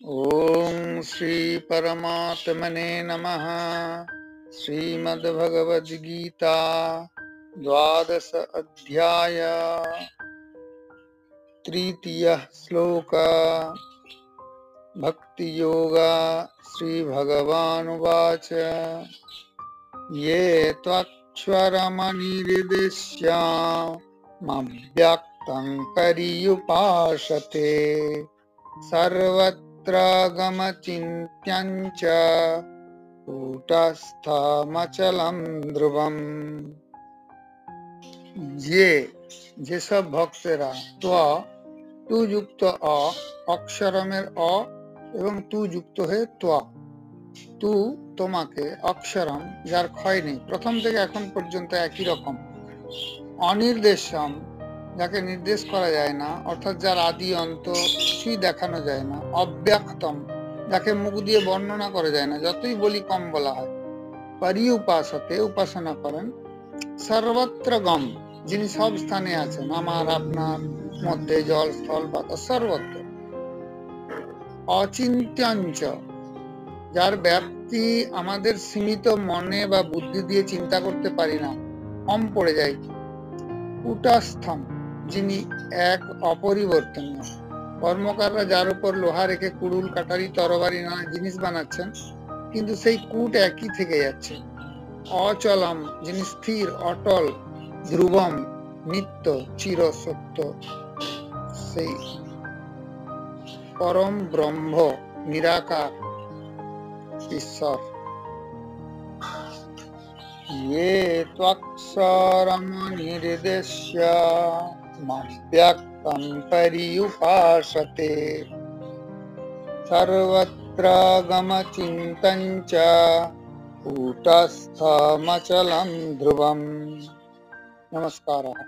ओम श्री परमात्मने नमः। श्रीमद्भगवद्गीता द्वादश अध्याय तृतीयः श्लोक भक्ति योगा। श्री भगवानुवाच ये त्वक्षरमनिर्देश्य मव्यक्तं पर्युपासते सर्वत्र गमचिन्त्यं च कूटस्थमचलं ध्रुवम्। ये যেসব ভক্তেরা তু যুক্ত অক্ষরমের এবং তু যুক্ত হয়ে তু তোমাকে, অক্ষরম যার ক্ষয় নেই, প্রথম থেকে এখন পর্যন্ত একই রকম, অনির্দেশম যাকে নির্দেশ করা যায় না, অর্থাৎ যার আদি অন্ত কিছুই দেখানো যায় না, অব্যক্তম যাকে মুখ দিয়ে বর্ণনা করা যায় না, যতই বলি কম বলা হয়, পরিউপাসতে উপাসনা করেন, সর্বত্র গম যিনি সব স্থানে আছেন, আমার আপনার মধ্যে, জল স্থল বাতাস সর্বত্র, অচিন্ত্যঞ্চ যার ব্যাপ্তি আমাদের সীমিত মনে বা বুদ্ধি দিয়ে চিন্তা করতে পারি না, কম পড়ে যায়, কূটস্থম যিনি এক অপরিবর্তনীয়, কর্মকাররা যার উপর লোহা রেখে কুড়ুল, কাটারি, তরবারি নানা জিনিস বানাচ্ছেন, কিন্তু সেই কূট একই থেকে যাচ্ছে, অচলম যিনি স্থির, অটল, ধ্রুবম নিত্য, চির সত্য, সেই পরম ব্রহ্ম, নিরাকার ঈশ্বর। ये त्वक्षरमनिर्देश्य मव्यक्तं पर्युपासते सर्वत्र गमचिन्तं च कूटस्थमचलं ध्रुवम्। नमस्कारः।